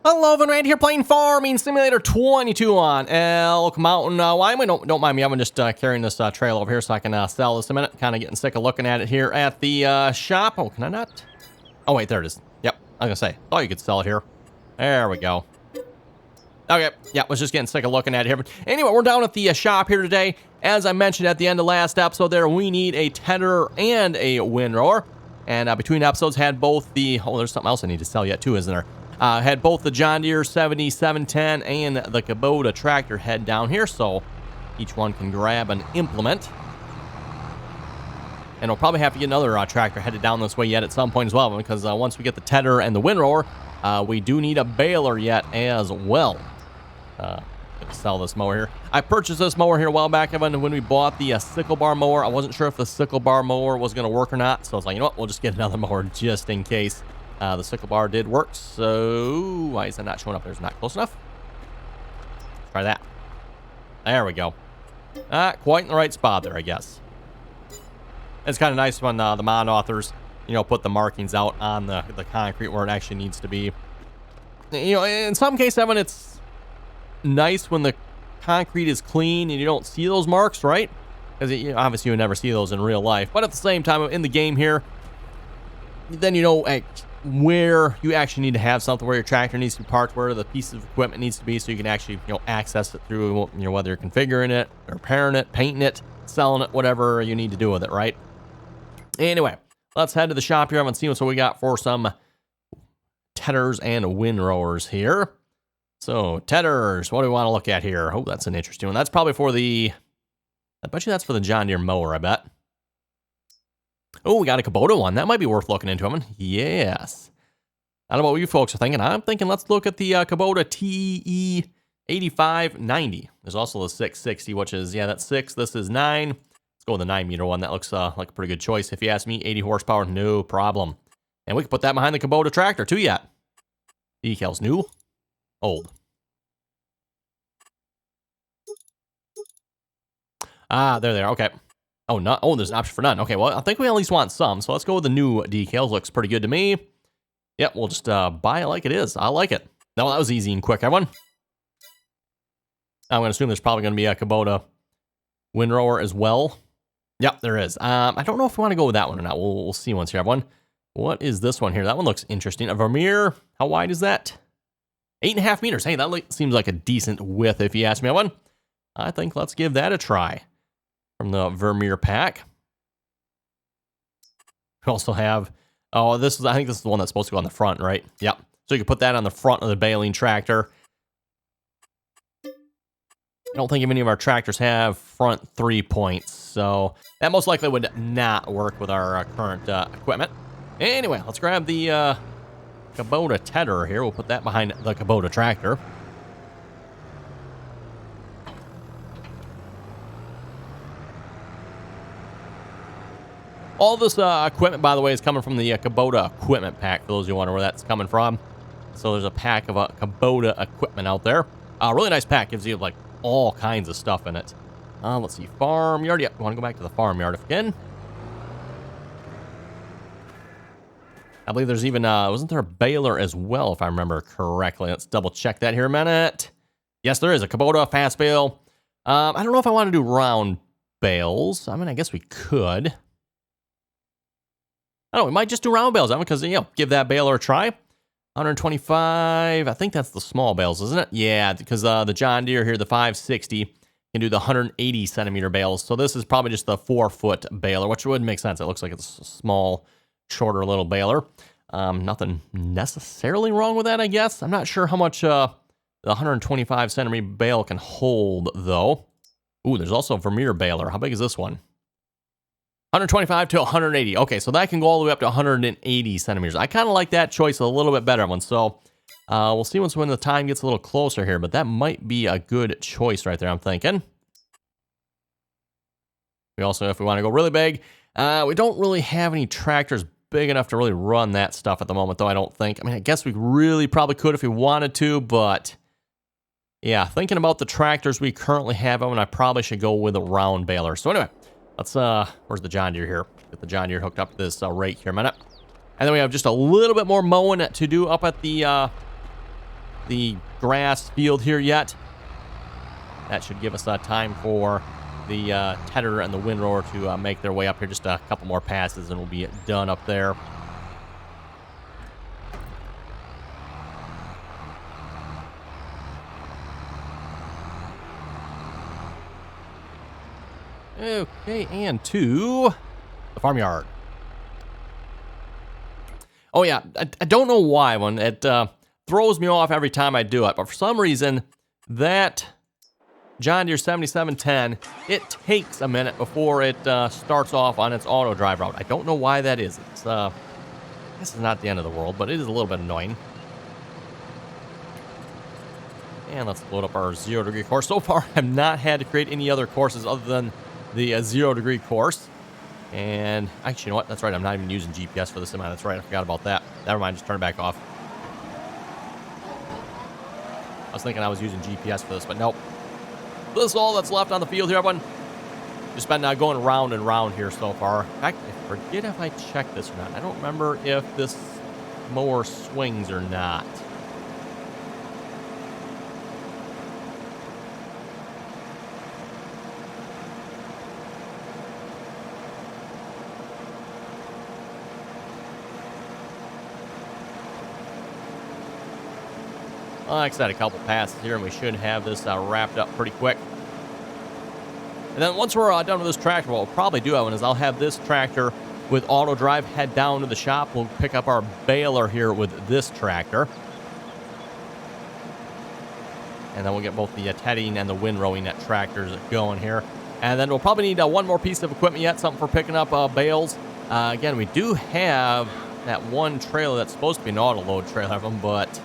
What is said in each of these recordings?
Hello, everyone, right here playing Farming Simulator 22 on Elk Mountain Wyoming. Don't mind me, I'm just carrying this trailer over here so I can sell this a minute. Kind of getting sick of looking at it here at the shop. Oh, can I not? Oh, wait, there it is. Yep, I was gonna say, thought you could sell it here. There we go. Okay, yeah, was just getting sick of looking at it here. But anyway, we're down at the shop here today. As I mentioned at the end of last episode there, we need a tedder and a windrower. And between episodes had both the... Oh, there's something else I need to sell yet too, isn't there? Had both the John Deere 7710 and the Kubota tractor head down here, so each one can grab an implement. And we'll probably have to get another tractor headed down this way yet at some point as well, because once we get the tedder and the windrower, we do need a baler yet as well. Gonna sell this mower here. I purchased this mower here a while back, Evan, when we bought the sickle bar mower. I wasn't sure if the sickle bar mower was going to work or not, so I was like, you know what, we'll just get another mower just in case. The sickle bar did work, so why is that not showing up? There's not close enough. Let's try that. There we go. Quite in the right spot there, I guess. It's kind of nice when the mod authors, you know, put the markings out on the concrete where it actually needs to be. You know, in some cases, Evan, it's nice when the concrete is clean and you don't see those marks, right? Because obviously you would never see those in real life. But at the same time, in the game here, then you know where you actually need to have something, where your tractor needs to be parked, where the piece of equipment needs to be, so you can actually, you know, access it through, you know, whether you're configuring it, repairing it, painting it, selling it, whatever you need to do with it, right? Anyway, let's head to the shop here. I haven't seen what we got for some tedders and windrowers here. So, tedders, what do we want to look at here? Oh, that's an interesting one. That's probably for the... I bet you that's for the John Deere mower, I bet. Oh, we got a Kubota one. That might be worth looking into, Evan. Yes. I don't know what you folks are thinking. I'm thinking let's look at the Kubota TE8590. There's also the 660, which is, yeah, that's 6. This is 9. Let's go with the 9-meter one. That looks like a pretty good choice. If you ask me, 80 horsepower, no problem. And we can put that behind the Kubota tractor, too, yet. Decals new, old. Ah, there. Okay. Oh, no. Oh, there's an option for none. Okay, well, I think we at least want some. So let's go with the new decals. Looks pretty good to me. Yep, we'll just buy it like it is. I like it. No, that was easy and quick, everyone. I'm going to assume there's probably going to be a Kubota windrower as well. Yep, there is. I don't know if we want to go with that one or not. We'll see once here, everyone. What is this one here? That one looks interesting. A Vermeer. How wide is that? 8.5 meters. Hey, that seems like a decent width if you ask me, everyone. I think let's give that a try. From the Vermeer pack. We also have, I think this is the one that's supposed to go on the front, right? Yep. So you can put that on the front of the baling tractor. I don't think any of our tractors have front 3 points, so that most likely would not work with our current equipment. Anyway, let's grab the Kubota tedder here. We'll put that behind the Kubota tractor. All this equipment, by the way, is coming from the Kubota equipment pack, for those of you who wonder where that's coming from. So there's a pack of Kubota equipment out there. Really nice pack. Gives you, like, all kinds of stuff in it. Let's see. Farmyard. Yep, we want to go back to the farmyard again. I believe there's even, wasn't there a baler as well, if I remember correctly? Let's double check that here a minute. Yes, there is a Kubota fast bale. I don't know if I want to do round bales. I mean, I guess we could. I don't know, we might just do round bales, because, you know, give that baler a try. 125, I think that's the small bales, isn't it? Yeah, because the John Deere here, the 560, can do the 180 centimeter bales. So this is probably just the 4-foot baler, which would make sense. It looks like it's a small, shorter little baler. Nothing necessarily wrong with that, I guess. I'm not sure how much the 125 centimeter bale can hold, though. Ooh, there's also a Vermeer baler. How big is this one? 125 to 180. Okay, so that can go all the way up to 180 centimeters. I kind of like that choice a little bit better one. So we'll see when the time gets a little closer here, but that might be a good choice right there, I'm thinking. We also, if we want to go really big, we don't really have any tractors big enough to really run that stuff at the moment, though, I don't think. I mean, I guess we really probably could if we wanted to, but yeah, thinking about the tractors we currently have, I probably should go with a round baler. So anyway, let's, where's the John Deere here? Get the John Deere hooked up to this rake here a minute. And then we have just a little bit more mowing to do up at the the grass field here yet. That should give us time for the tedder and the windrower to make their way up here. Just a couple more passes and we'll be done up there. Okay, and to the farmyard. Oh yeah, I don't know why when it throws me off every time I do it, but for some reason that John Deere 7710, it takes a minute before it starts off on its auto drive route. I don't know why that is. It's this is not the end of the world, but it is a little bit annoying. And let's load up our 0 degree course. So far, I've not had to create any other courses other than the 0 degree course. And actually, you know what? That's right. I'm not even using GPS for this amount. That's right. I forgot about that. Never mind. Just turn it back off. I was thinking I was using GPS for this, but nope. This is all that's left on the field here, everyone. Just been going round and round here so far. In fact, I forget if I checked this or not. I don't remember if this mower swings or not. Like I said, a couple passes here, and we should have this wrapped up pretty quick. And then once we're done with this tractor, what we'll probably do, Evan, is I'll have this tractor with auto drive head down to the shop. We'll pick up our baler here with this tractor. And then we'll get both the tedding and the windrowing tractors going here. And then we'll probably need one more piece of equipment yet, something for picking up bales. Again, we do have that one trailer that's supposed to be an auto load trailer of them, but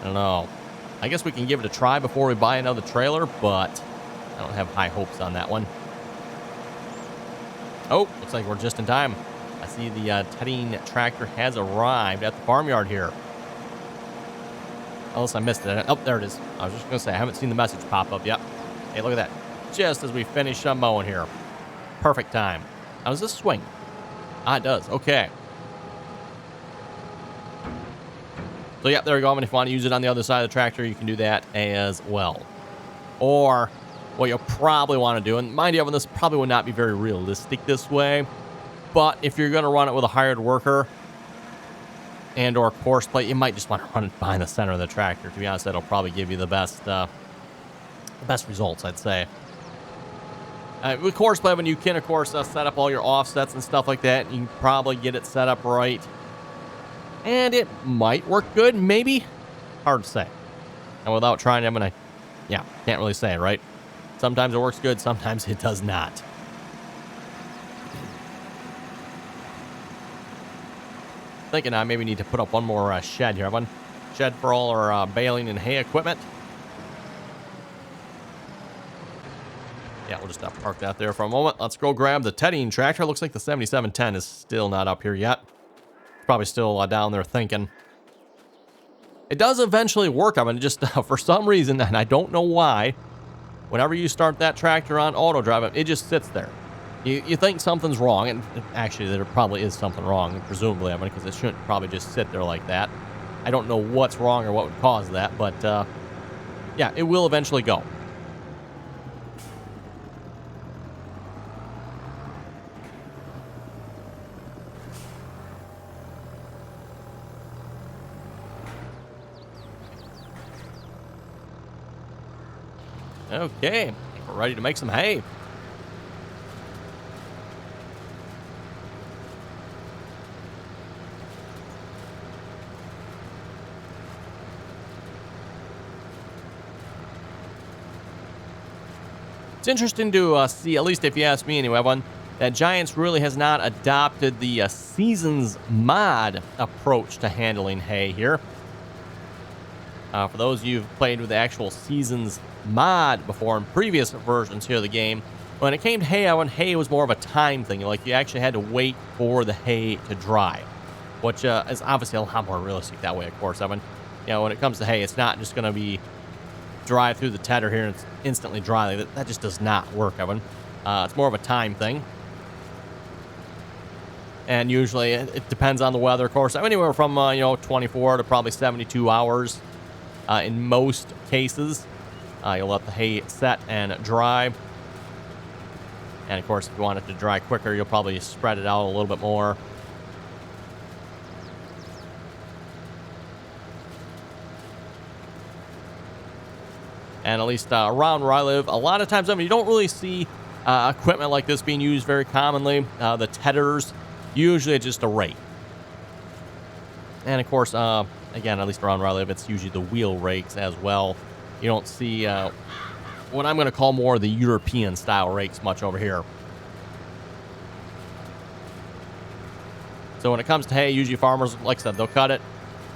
I don't know. I guess we can give it a try before we buy another trailer, but I don't have high hopes on that one. Oh, looks like we're just in time. I see the tedding tractor has arrived at the farmyard here. Unless I missed it. Oh, there it is. I was just going to say, I haven't seen the message pop up yet. Hey, look at that. Just as we finish mowing here. Perfect time. How does this swing? Ah, it does. Okay. So, yeah, there we go. I mean, if you want to use it on the other side of the tractor, you can do that as well. Or what you'll probably want to do, and mind you, this probably would not be very realistic this way, but if you're going to run it with a hired worker and or course plate, you might just want to run it behind the center of the tractor. To be honest, that'll probably give you the best results, I'd say. With course plate, when you can, of course, set up all your offsets and stuff like that, you can probably get it set up right. And it might work good, maybe. Hard to say. And without trying, can't really say, right? Sometimes it works good, sometimes it does not. Thinking I maybe need to put up one more shed here. One shed for all our baling and hay equipment. Yeah, we'll just park that there for a moment. Let's go grab the tedding tractor. Looks like the 7710 is still not up here yet. Probably still down there thinking. It does eventually work. I mean, just for some reason, and I don't know why, whenever you start that tractor on auto drive, it just sits there. You think something's wrong, and actually there probably is something wrong, presumably, because it shouldn't probably just sit there like that. I don't know what's wrong or what would cause that, but yeah, it will eventually go. Okay, we're ready to make some hay. It's interesting to see, at least if you ask me anyway, that Giants really has not adopted the Seasons mod approach to handling hay here. For those of you who've played with the actual Seasons mod before in previous versions here of the game, when it came to hay, hay was more of a time thing. Like, you actually had to wait for the hay to dry, which is obviously a lot more realistic that way, of course. When it comes to hay, it's not just going to be dry through the tedder here and it's instantly dry. That just does not work, it's more of a time thing. And usually it depends on the weather, of course. Anywhere from 24 to probably 72 hours in most cases. You'll let the hay set and dry. And of course, if you want it to dry quicker, you'll probably spread it out a little bit more. And at least around where I live, a lot of times, I mean, you don't really see equipment like this being used very commonly. The tedders, usually it's just a rake. And of course, again, at least around where I live, it's usually the wheel rakes as well. You don't see what I'm going to call more the European style rakes much over here. So when it comes to hay, usually farmers, like I said, they'll cut it,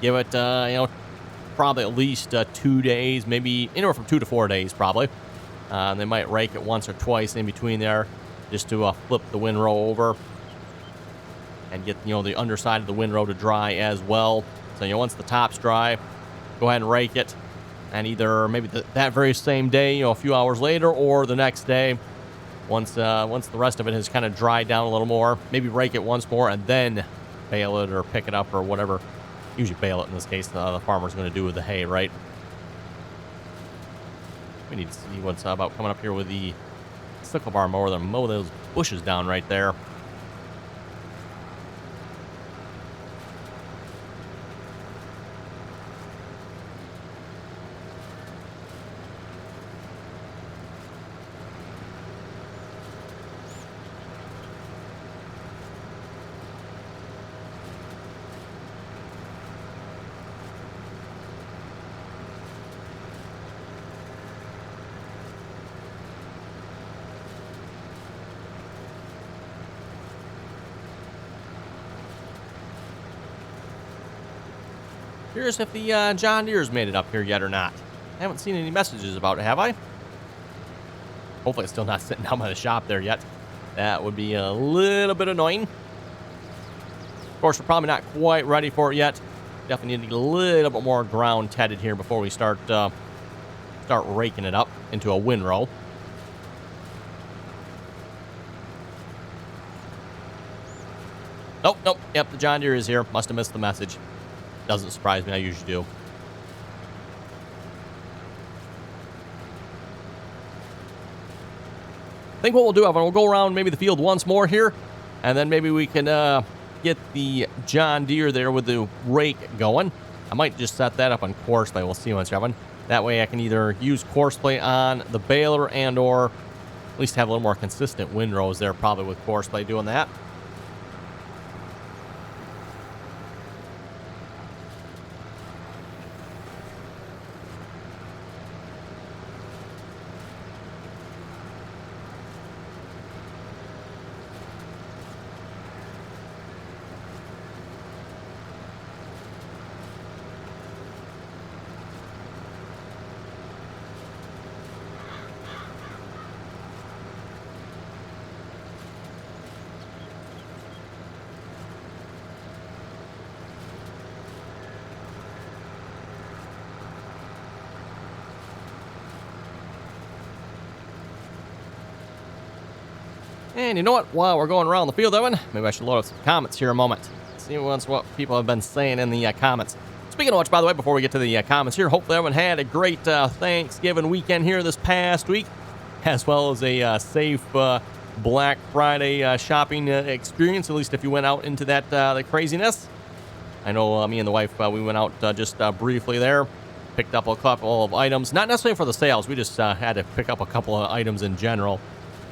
give it, probably at least 2 days, maybe anywhere from 2 to 4 days, probably. They might rake it once or twice in between there, just to flip the windrow over and get the underside of the windrow to dry as well. So once the top's dry, go ahead and rake it, and either maybe that very same day, a few hours later, or the next day, once the rest of it has kind of dried down a little more, maybe rake it once more and then bale it or pick it up or whatever. Usually bale it in this case. The farmer's going to do with the hay, right? We need to see what's about coming up here with the sickle bar mower. They'll mow those bushes down right there. Curious if the John Deere's made it up here yet or not. I haven't seen any messages about it, have I? Hopefully it's still not sitting down by the shop there yet. That would be a little bit annoying. Of course, we're probably not quite ready for it yet. Definitely need to get a little bit more ground tedded here before we start raking it up into a windrow. Nope. Yep, the John Deere is here. Must have missed the message. Doesn't surprise me. I usually do. I think what we'll do, Evan, we'll go around maybe the field once more here, and then maybe we can get the John Deere there with the rake going. I might just set that up on course play. We'll see once, Evan. That way I can either use course play on the baler and or at least have a little more consistent windrows there, probably with course play doing that. And you know what? While we're going around the field, Evan, maybe I should load up some comments here a moment. See what people have been saying in the comments. Speaking of which, by the way, before we get to the comments here, hopefully everyone had a great Thanksgiving weekend here this past week, as well as a safe Black Friday shopping experience, at least if you went out into that the craziness. I know me and the wife, we went out just briefly there, picked up a couple of items, not necessarily for the sales. We just had to pick up a couple of items in general.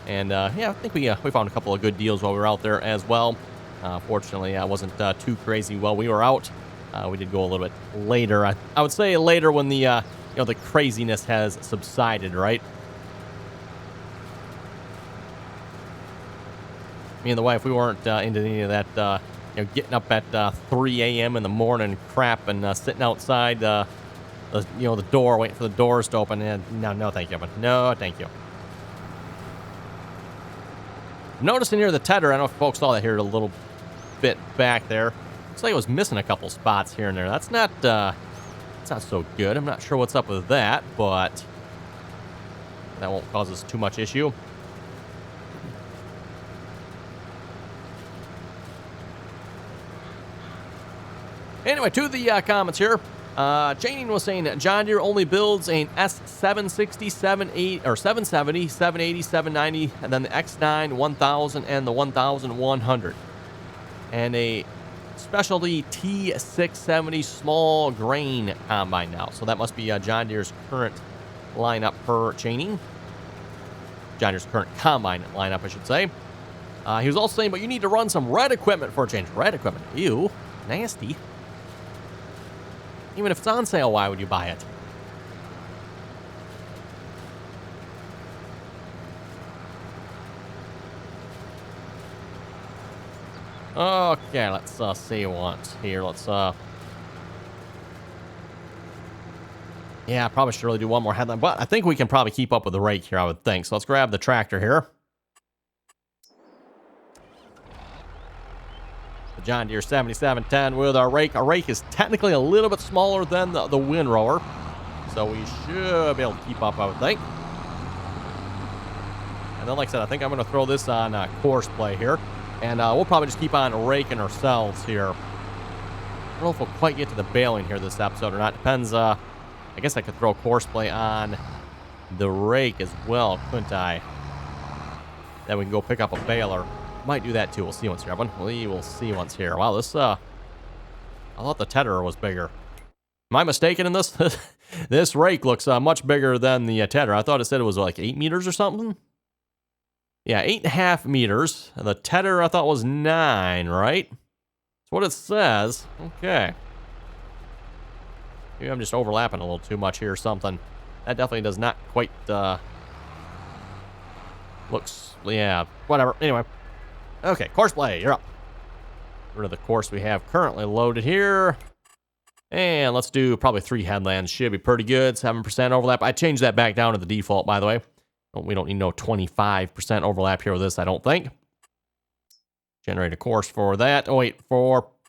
And, yeah, I think we found a couple of good deals while we were out there as well. Fortunately, it wasn't too crazy while we were out. We did go a little bit later. I would say later when the, the craziness has subsided, right? Me and the wife, we weren't into any of that, getting up at 3 a.m. in the morning crap and sitting outside the door, waiting for the doors to open. And no, thank you. But no, thank you. I'm noticing here the tedder, I don't know if folks saw that here a little bit back there. Looks like it was missing a couple spots here and there. That's not so good. I'm not sure what's up with that, but that won't cause us too much issue. Anyway, to the comments here. Chaining was saying that John Deere only builds an S760, 780, or 770, 780, 790, and then the X9, 1000, and the 1100. And a specialty T670 small grain combine now. So that must be John Deere's current lineup per Chaining. John Deere's current combine lineup, I should say. He was also saying, but you need to run some red equipment for a change. Red equipment? Ew. Nasty. Even if it's on sale, why would you buy it? Okay, let's see once here. Let's yeah, I probably should really do one more headline, but I think we can probably keep up with the rake here, I would think. So let's grab the tractor here. The John Deere 7710 with our rake. Our rake is technically a little bit smaller than the windrower, so we should be able to keep up, I would think. And then, like I said, I think I'm going to throw this on course play here, and we'll probably just keep on raking ourselves here. I don't know if we'll quite get to the baling here this episode or not. Depends. I guess I could throw course play on the rake as well, couldn't I? Then we can go pick up a baler. Might do that too. We'll see once here, everyone. We will see once here. Wow, this, I thought the tedder was bigger. Am I mistaken in this? This rake looks much bigger than the tedder. I thought it said it was like 8 meters or something. Yeah, 8.5 meters. And the tedder I thought was 9, right? That's what it says. Okay. Maybe I'm just overlapping a little too much here or something. That definitely does not quite, looks, yeah, whatever. Anyway. Okay, course play, you're up. Get rid of the course we have currently loaded here. And let's do probably 3 headlands. Should be pretty good. 7% overlap. I changed that back down to the default, by the way. We don't need no 25% overlap here with this, I don't think. Generate a course for that. Oh, wait,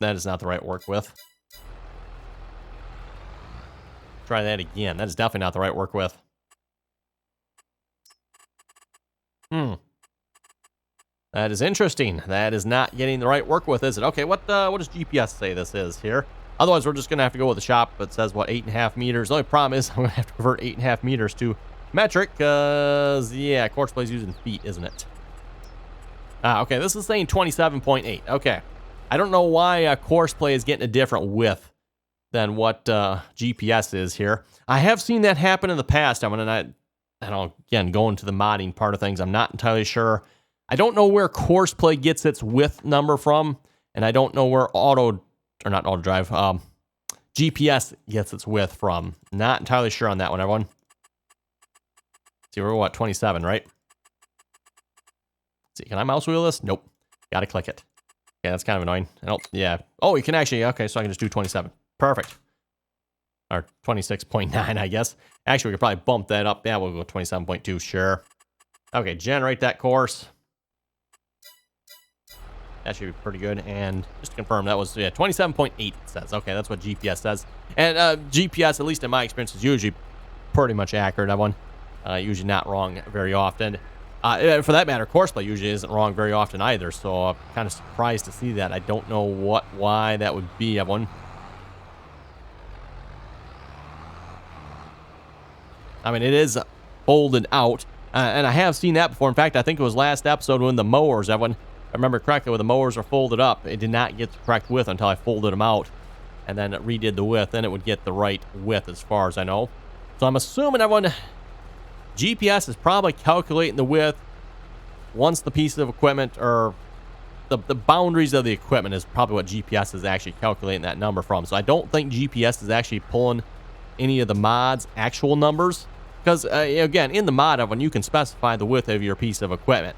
that is not the right work with. Try that again. That is definitely not the right work with. That is interesting. That is not getting the right work with, is it? Okay, what does GPS say this is here? Otherwise, we're just going to have to go with the shop. It says, what, 8.5 meters? The only problem is I'm going to have to convert 8.5 meters to metric, because, yeah, course play is using feet, isn't it? Okay, this is saying 27.8. Okay. I don't know why course play is getting a different width than what GPS is here. I have seen that happen in the past. I don't, again, going to the modding part of things, I'm not entirely sure. I don't know where course play gets its width number from, and I don't know where GPS gets its width from. Not entirely sure on that one, everyone. See, we're what, 27, right? Let's see, can I mouse wheel this? Nope. Gotta click it. Yeah, that's kind of annoying. Yeah. Oh, you can actually, okay, so I can just do 27. Perfect. Or 26.9, I guess. Actually, we could probably bump that up. Yeah, we'll go 27.2, sure. Okay, generate that course. That should be pretty good. And just to confirm, that was, yeah, 27.8 it says. Okay, that's what GPS says. And GPS, at least in my experience, is usually pretty much accurate, everyone. Usually not wrong very often. For that matter, course play usually isn't wrong very often either. So I'm kind of surprised to see that. I don't know why that would be, everyone. I mean, it is folded out. And I have seen that before. In fact, I think it was last episode when the mowers, everyone, if I remember correctly, when the mowers are folded up, it did not get the correct width until I folded them out and then it redid the width. Then it would get the right width as far as I know. So I'm assuming, everyone, GPS is probably calculating the width once the piece of equipment, or the boundaries of the equipment, is probably what GPS is actually calculating that number from. So I don't think GPS is actually pulling any of the mod's actual numbers. Because, again, in the mod, when you can specify the width of your piece of equipment.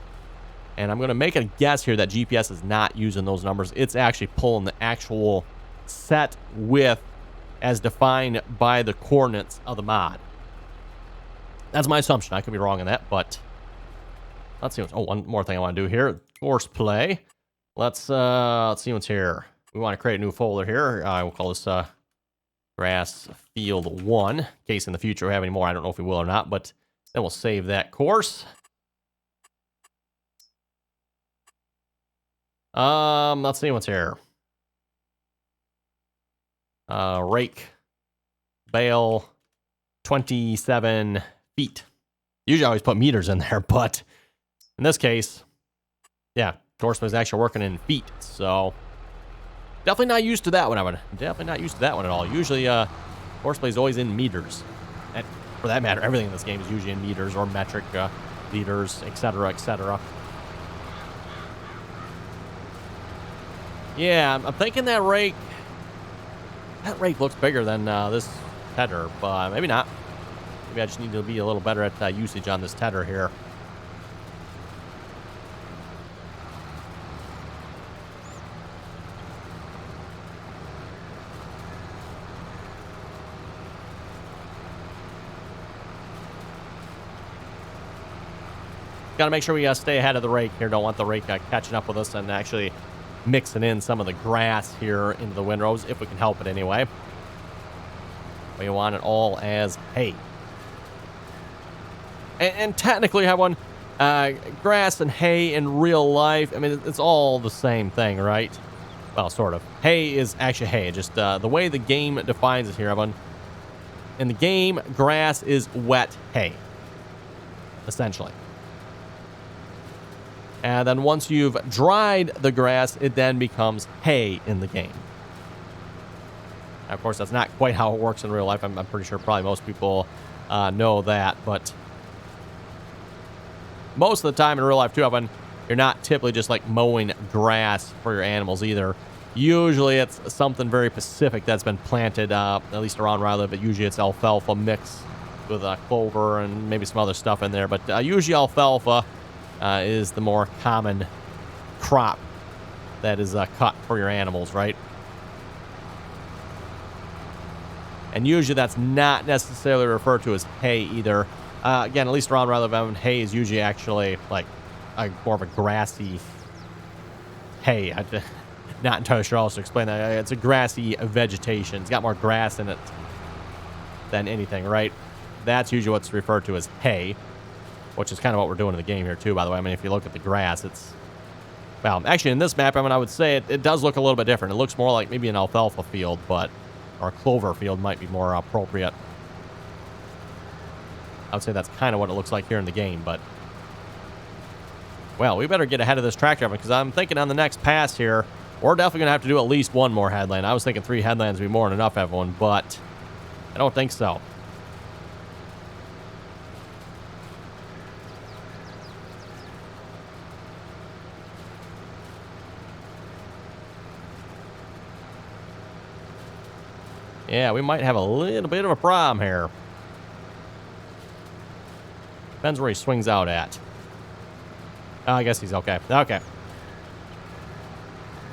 And I'm going to make a guess here that GPS is not using those numbers. It's actually pulling the actual set width as defined by the coordinates of the mod. That's my assumption. I could be wrong on that, but let's see. One more thing I want to do here. Course play. Let's see what's here. We want to create a new folder here. We'll call this grass field 1. In case in the future we have any more. I don't know if we will or not, but then we'll save that course. Let's see what's here. Rake. bale 27 feet. Usually I always put meters in there, but in this case, yeah, horseplay is actually working in feet, so definitely not used to that one. Definitely not used to that one at all. Usually, horseplay is always in meters. And for that matter, everything in this game is usually in meters or metric liters, etc., etc. Yeah, I'm thinking that rake looks bigger than this tedder, but maybe not. Maybe I just need to be a little better at usage on this tedder here. Got to make sure we stay ahead of the rake here. Don't want the rake catching up with us and actually mixing in some of the grass here into the windrows, if we can help it anyway. We want it all as hay. And technically, everyone, grass and hay in real life, I mean, it's all the same thing, right? Well, sort of. Hay is actually hay. Just the way the game defines it here, everyone. In the game, grass is wet hay, essentially. And then once you've dried the grass, it then becomes hay in the game. Now, of course, that's not quite how it works in real life. I'm pretty sure probably most people know that. But most of the time in real life, too, Evan, you're not typically just like mowing grass for your animals either. Usually it's something very specific that's been planted, at least around where I live. But usually it's alfalfa mixed with clover and maybe some other stuff in there. But usually alfalfa is the more common crop that is cut for your animals, right? And usually that's not necessarily referred to as hay either. Again, at least around where I live, hay is usually actually like more of a grassy hay. I'm not entirely sure how to explain that. It's a grassy vegetation. It's got more grass in it than anything, right? That's usually what's referred to as hay, which is kind of what we're doing in the game here, too, by the way. I mean, if you look at the grass, it's... Well, actually, in this map, I mean, I would say it does look a little bit different. It looks more like maybe an alfalfa field, but... Or a clover field might be more appropriate. I would say that's kind of what it looks like here in the game, but... Well, we better get ahead of this tractor, because I'm thinking on the next pass here, we're definitely going to have to do at least one more headland. I was thinking 3 headlands would be more than enough, everyone, but... I don't think so. Yeah, we might have a little bit of a problem here. Depends where he swings out at. Oh, I guess he's okay. Okay.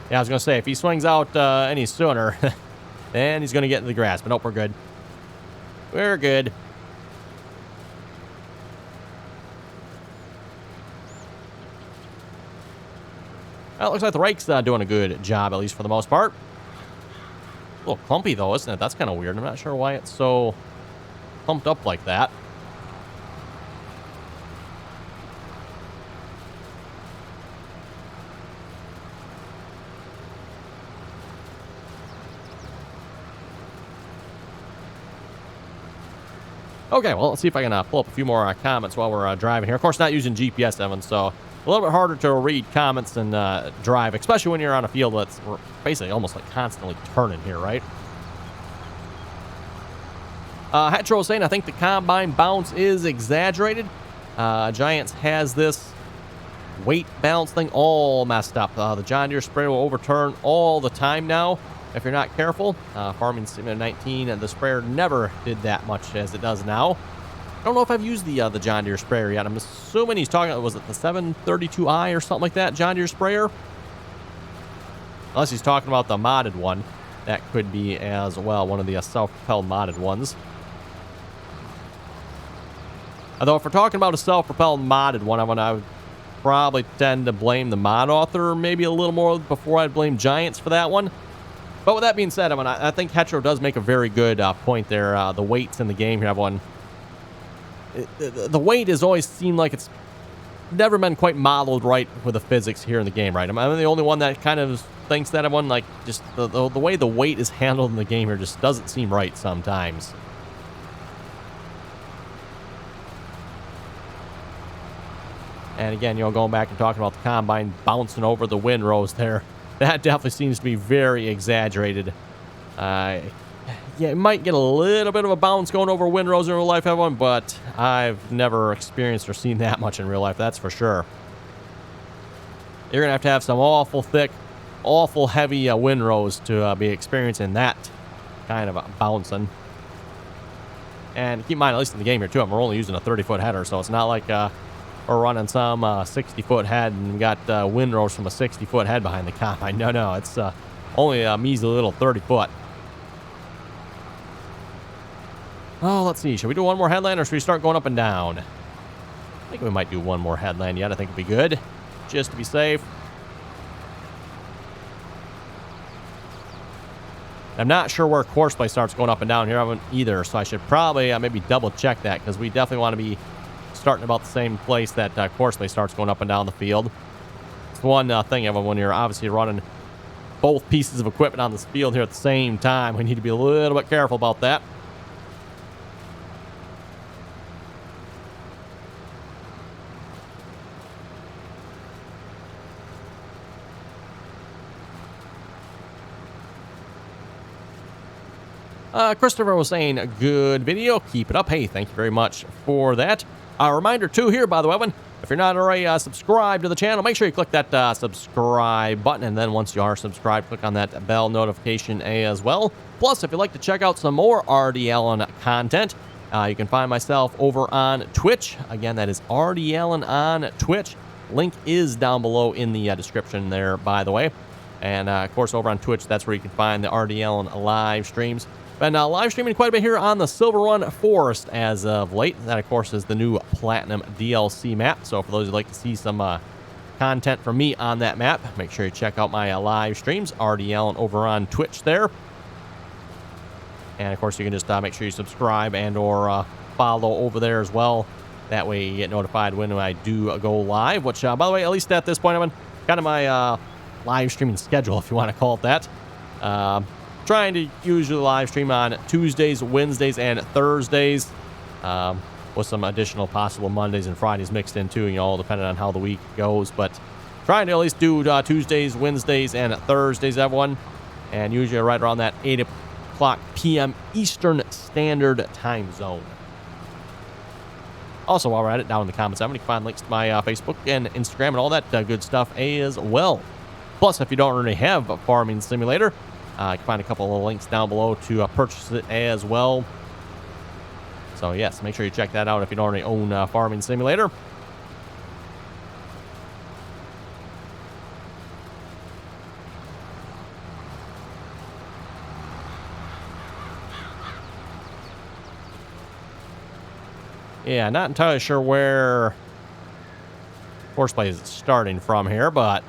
Yeah, I was going to say, if he swings out any sooner, then he's going to get into the grass. But nope, we're good. We're good. Well, it looks like the rake's doing a good job, at least for the most part. A little clumpy, though, isn't it? That's kind of weird. I'm not sure why it's so pumped up like that. Okay, well, let's see if I can pull up a few more comments while we're driving here. Of course, not using GPS, Evan, so a little bit harder to read comments and drive, especially when you're on a field that's basically almost like constantly turning here, right? Hetro saying, I think the combine bounce is exaggerated. Giants has this weight balance thing all messed up. The John Deere sprayer will overturn all the time now if you're not careful. Farming Simulator 19, and the sprayer never did that much as it does now. I don't know if I've used the John Deere sprayer yet. I'm assuming he's talking, was it the 732i or something like that, John Deere sprayer? Unless he's talking about the modded one. That could be as well, one of the self-propelled modded ones. Although if we're talking about a self-propelled modded one, I would probably tend to blame the mod author maybe a little more before I'd blame Giants for that one. But with that being said, I think Hetro does make a very good point there. The weights in the game here, everyone. The weight has always seemed like it's never been quite modeled right with the physics here in the game, right? I'm the only one that kind of thinks that, everyone, like, just the way the weight is handled in the game here just doesn't seem right sometimes. And again, going back and talking about the combine bouncing over the windrows there, that definitely seems to be very exaggerated. Yeah, it might get a little bit of a bounce going over windrows in real life, everyone, but I've never experienced or seen that much in real life, that's for sure. You're going to have some awful thick, awful heavy windrows to be experiencing that kind of bouncing. And keep in mind, at least in the game here, too, we're only using a 30-foot header, so it's not like we're running some 60-foot head and we got windrows from a 60-foot head behind the combine. No, it's only a measly little 30-foot. Oh, let's see. Should we do one more headland or should we start going up and down? I think we might do one more headland yet. I think it'd be good, just to be safe. I'm not sure where courseplay starts going up and down here. I haven't either, so I should probably maybe double check that because we definitely want to be starting about the same place that courseplay starts going up and down the field. It's one thing, everyone, when you're obviously running both pieces of equipment on this field here at the same time, we need to be a little bit careful about that. Christopher was saying, good video. Keep it up. Hey, thank you very much for that. A reminder, too, here, by the way, if you're not already subscribed to the channel, make sure you click that subscribe button. And then once you are subscribed, click on that bell notification as well. Plus, if you'd like to check out some more RDAllen content, you can find myself over on Twitch. Again, that is RDAllen on Twitch. Link is down below in the description there, by the way. And, of course, over on Twitch, that's where you can find the RDAllen live streams. Been live streaming quite a bit here on the Silver Run Forest as of late. That, of course, is the new Platinum DLC map. So for those who'd like to see some content from me on that map, make sure you check out my live streams, RDAllen over on Twitch there. And, of course, you can just make sure you subscribe and or follow over there as well. That way you get notified when I do go live, which, by the way, at least at this point, I'm kind of my live streaming schedule, if you want to call it that. Trying to usually live stream on Tuesdays, Wednesdays, and Thursdays, with some additional possible Mondays and Fridays mixed in too, all depending on how the week goes. But trying to at least do Tuesdays, Wednesdays, and Thursdays, everyone. And usually right around that 8 o'clock p.m. Eastern Standard Time Zone. Also, while we're at it, down in the comments, you can find links to my Facebook and Instagram and all that good stuff as well. Plus, if you don't already have a Farming Simulator, you can find a couple of links down below to purchase it as well. So, yes, make sure you check that out if you don't already own Farming Simulator. Yeah, not entirely sure where horseplay is starting from here, but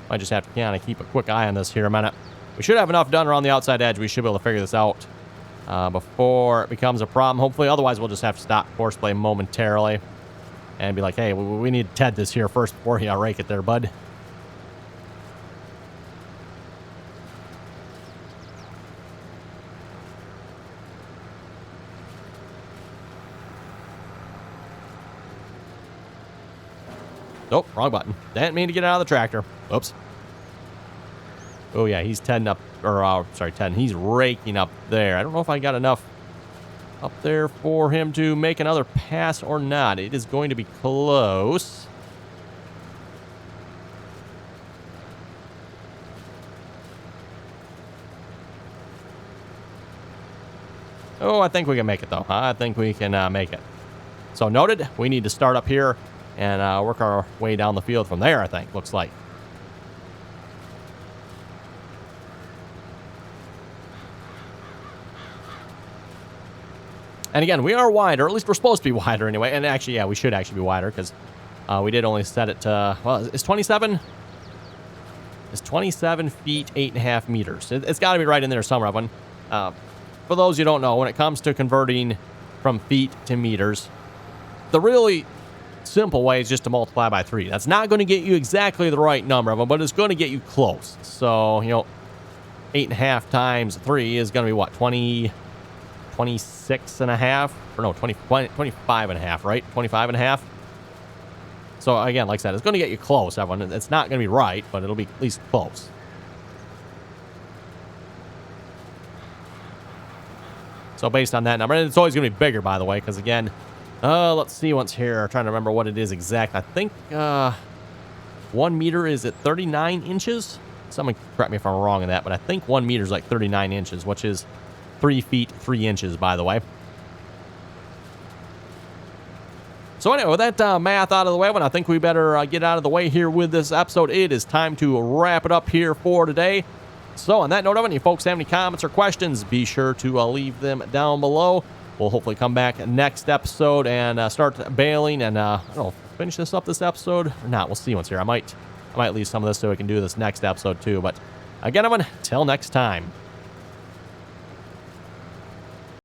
I just have to kind of keep a quick eye on this here a minute. We should have enough done around the outside edge. We should be able to figure this out before it becomes a problem, hopefully. Otherwise, we'll just have to stop horseplay momentarily and be like, hey, we need to TED this here first before you rake it there, bud. Oh, wrong button. Didn't mean to get out of the tractor. Oops. Oh, yeah, he's tedding up, or, sorry, tedding. He's raking up there. I don't know if I got enough up there for him to make another pass or not. It is going to be close. Oh, I think we can make it, though. I think we can make it. So, noted. We need to start up here and work our way down the field from there, I think, looks like. And again, we are wider, or at least we're supposed to be wider anyway. And actually, yeah, we should actually be wider because we did only set it to, well, it's 27? It's 27 feet, 8.5 meters. It's got to be right in there somewhere. For those who don't know, when it comes to converting from feet to meters, the really simple way is just to multiply by 3. That's not going to get you exactly the right number of them, but it's going to get you close. So, 8.5 times 3 is going to be what, 20... 26 and a half, or no, 25 and a half, right? 25 and a half. So again, like I said, it's going to get you close, everyone. It's not going to be right, but it'll be at least close. So based on that number, and it's always going to be bigger, by the way, because again, let's see what's here. I'm trying to remember what it is exact. I think 1 meter is at 39 inches. Someone correct me if I'm wrong in that, but I think 1 meter is like 39 inches, which is 3 feet 3 inches, by the way. So anyway, with that math out of the way, I think we better get out of the way here with this episode. It is time to wrap it up here for today. So on that note, if you folks have any comments or questions, be sure to leave them down below. We'll hopefully come back next episode and start baling and I don't know, finish this up this episode or not. We'll see what's here. I might leave some of this so we can do this next episode too. But again, everyone, till next time.